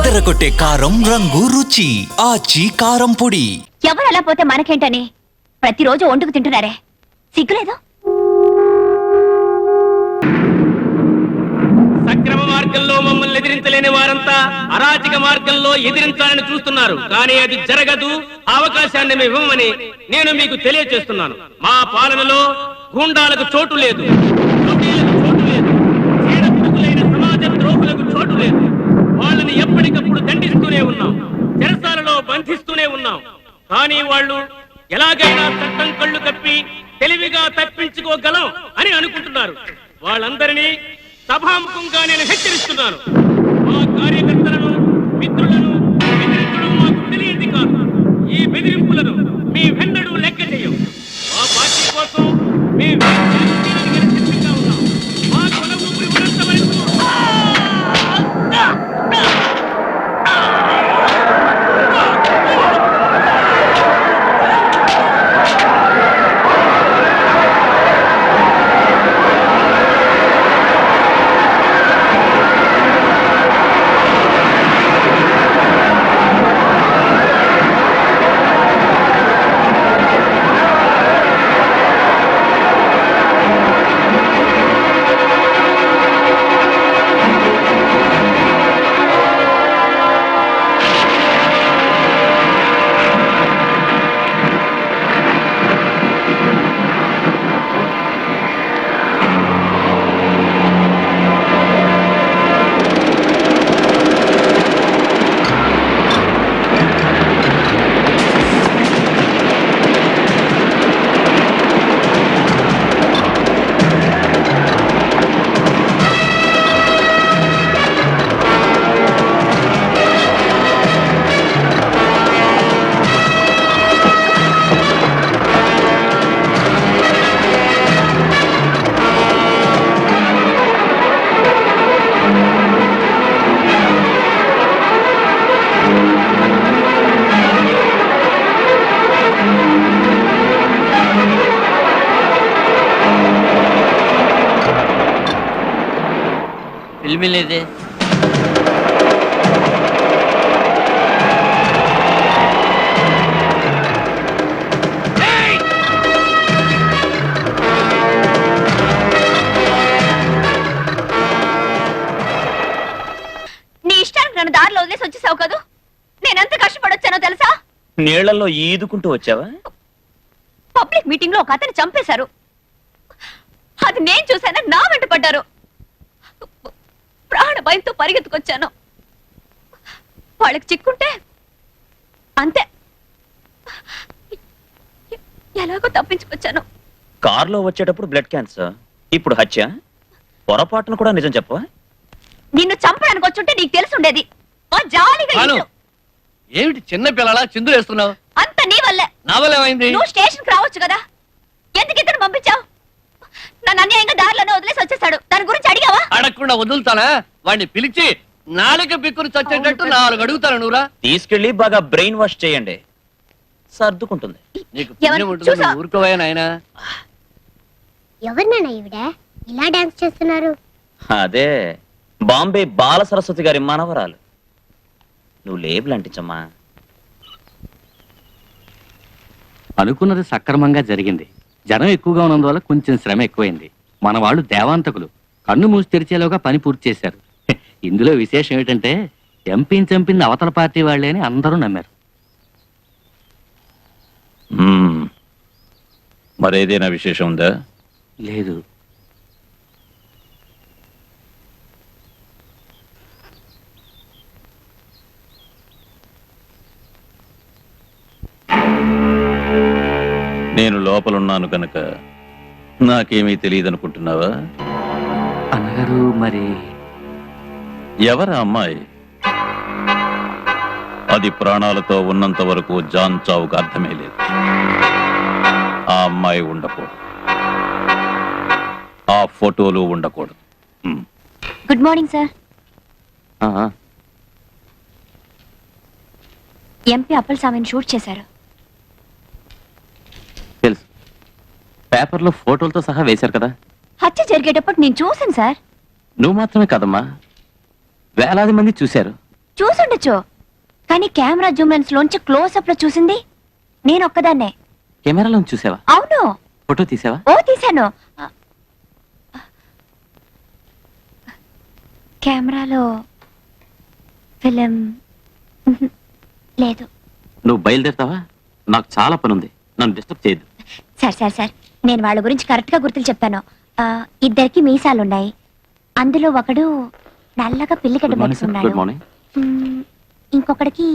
అదరగొట్టే కారం రంగు రుచి ఆచి కారం పొడి. ఎవరు అలా పోతే మనకేంటని ప్రతిరోజు వండుకు తింటున్నారే, సిగ్గులేదు? సక్రమ మార్గంలో మమ్మల్ని ఎదిరించలేని వారంతా అరాచక మార్గంలో ఎదిరించాలని చూస్తున్నారు. కానీ అది జరగదు. అవకాశాన్ని మేము ఇవ్వమని నేను మీకు తెలియజేస్తున్నాను. మా పాలనలో గూండాలకు చోటు లేదు, చోటు లేదు, చీడపురుగులైన సమాజ ద్రోహులకు చోటు లేదు. వాళ్ళని ఎప్పటికప్పుడు దండిస్తూనే ఉన్నాం, చెరసాలలో బంధిస్తూనే ఉన్నాం. కానీ వాళ్ళు ఎలాగైనా చట్టం కళ్ళు కప్పి తెలివిగా తప్పించుకోగలం అని అనుకుంటున్నారు. వాళ్ళందరినీ సభాముఖంగా నేను హెచ్చరిస్తున్నాను. మా కార్యకర్తలను, మిత్రులను బెదిరించడం మాకు తెలియదు కాదు. ఈ బెదిరింపులను మీ వెన్నడూ లెక్క చేయం. మా పార్టీ కోసం మేము సిద్ధంగా ఉన్నాం. మా కొన ఊపిరి ఉన్నంత వరకు లేదే. నీ ఇష్టానికి నన్ను దారిలో వదిలేసి వచ్చేసావు కదూ. నేనెంత కష్టపడొచ్చానో తెలుసా? నీళ్లలో ఈదుకుంటూ వచ్చావా? పబ్లిక్ మీటింగ్ లో ఒక అతను చంపేశారు. అది నేను చూశానని నా వెంట పడ్డారు. ప్రాణ భయంతో పరిగెత్తుకొచ్చాను. వాళ్ళకి చిక్కుంటే అంతే, ఎలాగో తప్పించుకొచ్చాను. కారులో వచ్చేటప్పుడు బ్లడ్ క్యాన్సర్, ఇప్పుడు హత్య. పొరపాటును కూడా నిజం చెప్పవా? నిన్ను చంపడానికి వచ్చుంటే నీకు తెలుసుండేది. ఏమిటి చిన్న పిల్లలా చిందులు వేస్తున్నావు? అంత నీ వల్లే. నా వల్ల ఏమైంది? నువ్వు స్టేషన్ కి రావచ్చు కదా, ఎందుకు ఇతను పంపించావు? నన్ను అన్యాయంగా దారిలోనే వదిలేసి వచ్చేసాడు. దాని గురించి అడిగావా? అడగకుండా వదులుతానా? వాడిని పిలిచి నాలుక పిక్కుని చచ్చేటట్టు 4 అడుగుతాను. నువ్వురా తీసుకెళ్లి బాగా బ్రెయిన్ వాష్ చేయండి, సర్దుకుంటుంది. నీకు పుణ్యం ఉంటుంది, ఊరుకోవా నాయనా. ఎవరినైనా ఈవిడ ఇలా డాన్స్ చేస్తున్నారు? అదే బాంబే బాల సరస్వతి గారి మనవరాలు. నువ్వు లేబుల్ అంటించమ్మా. అనుకున్నది సక్రమంగా జరిగింది. జనం ఎక్కువగా ఉన్నందువల్ల కొంచెం శ్రమ ఎక్కువైంది. మన వాళ్ళు దేవాంతకులు, కన్ను మూసి తెరిచేలోగా పని పూర్తి చేశారు. ఇందులో విశేషం ఏమిటంటే ఎంపీని చంపింది అవతల పార్టీ వాళ్ళే అని అందరూ నమ్మారు. మరేదైనా విశేషం ఉందా? లేదు. నేను లోపలున్నాను కనుక నాకేమీ తెలియదనుకుంటున్నావా? అన్నగారు మరి ఎవరా అమ్మాయి? అది ప్రాణాలతో ఉన్నంత వరకు జాన్ చావుకు అర్థమే లేదు. ఆ అమ్మాయి ఉండకూడదు, ఆ ఫోటోలు ఉండకూడదు. Good morning sir. ఎంపీ అప్పలస్వామిని షూట్ చేశారు. తెలుసు, పేపర్లో ఫోటోలతో సహా వేశారు కదా. హత్య జరిగేటప్పుడు నేను చూశాను సార్. నువ్వు మాత్రమే కదమ్మా, వేలాది మంది చూశారు. చూసుండొచ్చు, కానీ కెమెరా జూమ్ లెన్స్ లోంచి క్లోజ్అప్ లో చూసింది నేను ఒక్కదాన్నే. కెమెరాలో చూసావా? అవును. ఫోటో తీసావా? ఓ తీశాను. కెమెరాలో ఫిలిం లేదు. నువ్వు బయలుదేరుతావా? నాకు చాలా పని ఉంది, నన్ను డిస్టర్బ్ చేయదు. సార్ నేను వాళ్ళ గురించి కరెక్ట్ గా గుర్తులు చెప్తాను. ఇద్దరికి మీసాలున్నాయి. అందులో ఒకడు నల్లగా పిల్లికట్టు గుడ్ పెట్టుకున్నాడు. మార్నింగ్. ఇంకొకడికి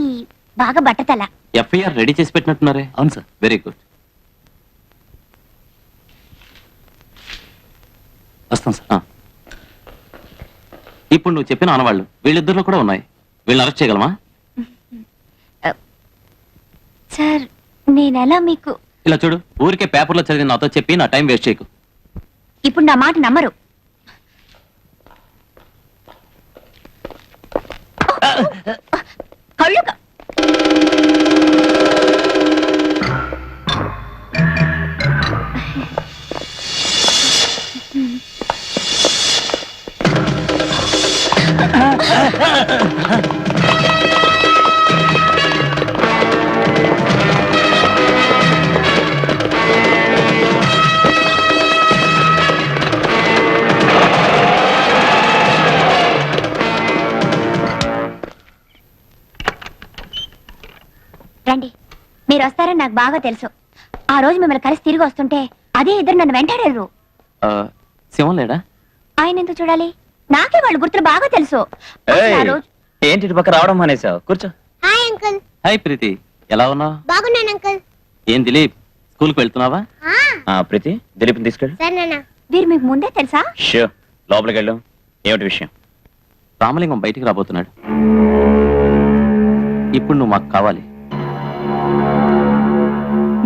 బాగా బట్టతల. ఎఫ్ఐఆర్ రెడీ చేసి పెట్టినట్టున్నారే? అవును సార్. Very good. వస్తాం సార్. ఇప్పుడు నువ్వు చెప్పిన ఆనవాళ్ళు వీళ్ళిద్దరిలో కూడా ఉన్నాయి. వీళ్ళని అరెస్ట్ చేయగలమా? సార్ నేనెలా మీకు... ఇలా చూడు, ఊరికే పేపర్లో చదివి నాతో చెప్పి నా టైం వేస్ట్ చేయకు. ఇప్పుడు నా మాట నమ్మరు. కళ్ళుగా రండి. మీరు వస్తారని నాకు బాగా తెలుసు. ఆ రోజు మిమ్మల్ని కలిసి తిరిగి వస్తుంటే అదే ఇద్దరు నన్ను వెంటాడారు. శివం లేడా? ఆయన ఎందుకు చూడాలి? నాకే వాళ్ళ గుర్తులు బాగా తెలుసు. అసలు ఆ రోజు ఏంటి ఇటు పక్క రావడం మానేసావు? కూర్చో. Hi uncle. హాయ్ ప్రీతి, ఎలా ఉన్నావు? బాగున్నాను అంకుల్. ఏం దిలీప్, స్కూల్కి వెళ్తున్నావా? ప్రీతి, దిలీప్ని తీసుకెళ్ళు. సరే నాన్న. వీరు మీకు ముందే తెలుసా? షూర్. లోపలికి వెళ్ళు. ఏమిటి విషయం? రామలింగం బయటికి రాబోతున్నాడు. ఇప్పుడు నువ్వు మాకు కావాలి.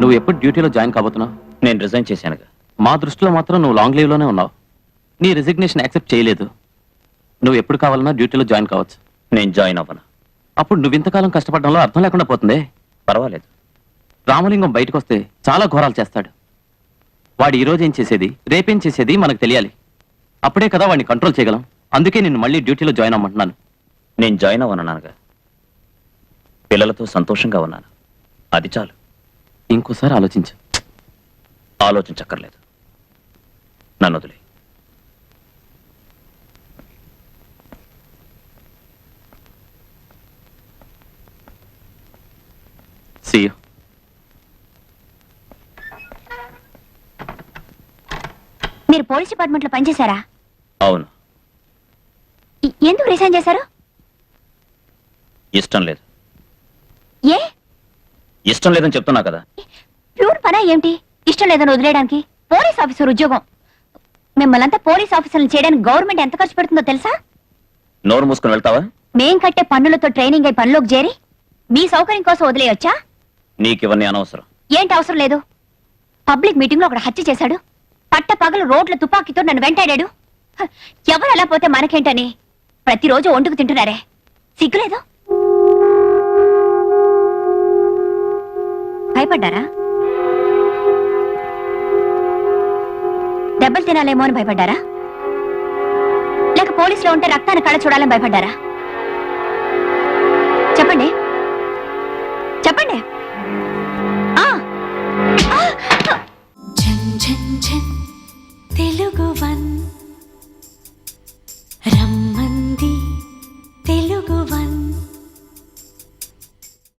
నువ్వు ఎప్పుడు డ్యూటీలో జాయిన్ కాబోతున్నావు? నేను రిజైన్ చేశానుగా. మా దృష్టిలో మాత్రం నువ్వు లాంగ్ లీవ్ లోనే ఉన్నావు. నీ రిజిగ్నేషన్ యాక్సెప్ట్ చేయలేదు. నువ్వు ఎప్పుడు కావాలన్నా డ్యూటీలో జాయిన్ కావచ్చు. నేను జాయిన్ అవ్వను. అప్పుడు నువ్వు ఇంతకాలం కష్టపడడంలో అర్థం లేకుండా పోతుంది. పర్వాలేదు. రామలింగం బయటకు వస్తే చాలా ఘోరాలు చేస్తాడు. వాడు ఈ రోజు ఏం చేసేది, రేపేం చేసేది మనకు తెలియాలి. అప్పుడే కదా వాడిని కంట్రోల్ చేయగలం. అందుకే నిన్ను మళ్ళీ డ్యూటీలో జాయిన్ అవ్వమంటున్నాను. నేను జాయిన్ అవ్వనన్నానుగా. పిల్లలతో సంతోషంగా ఉన్నాను, అది చాలు. ఇంకోసారి ఆలోచించు. ఆలోచించక్కర్లేదు. నన్ను వదిలే. See you. మీరు పోలీస్ డిపార్ట్మెంట్ లో పనిచేశారా? అవును. ఎందుకు రిజైన్ చేశారు? ఇష్టం లేదు. ఏ? ఇష్టం లేదని చెప్తున్నా కదా. ప్యూర్ పనా ఏంటి ఇష్టం లేదని వదిలేయడానికి? పోలీస్ ఆఫీసర్ ఉద్యోగం. మిమ్మల్ంతా పోలీస్ ఆఫీసర్లు చేయడానికి గవర్నమెంట్ ఎంత ఖర్చు పెడుతుందో తెలుసా? నోరు మూసుకుని వెళ్తావా? మేం కట్టే పన్నులతో ట్రైనింగ్ అయి పనిలోకి చేరి మీ సౌకర్యం కోసం వదిలేయొచ్చా? నీకు ఇవన్నీ అనవసరం. ఏంటి అవసరం లేదు? పబ్లిక్ మీటింగ్ లో ఒకడు హత్య చేశాడు. పట్ట పగలు రోడ్ల తుపాకీతో నన్ను వెంటాడాడు. ఎవరు అలా పోతే మనకేంటని ప్రతిరోజు వండుకు తింటున్నారే, సిగ్గులేదు? భయపడ్డారా? దెబ్బలు తినాలేమో అని భయపడ్డారా? లేక పోలీసులో ఉంటే రక్తాన్ని కళ్ళ చూడాలని భయపడ్డారా? చెప్పండి.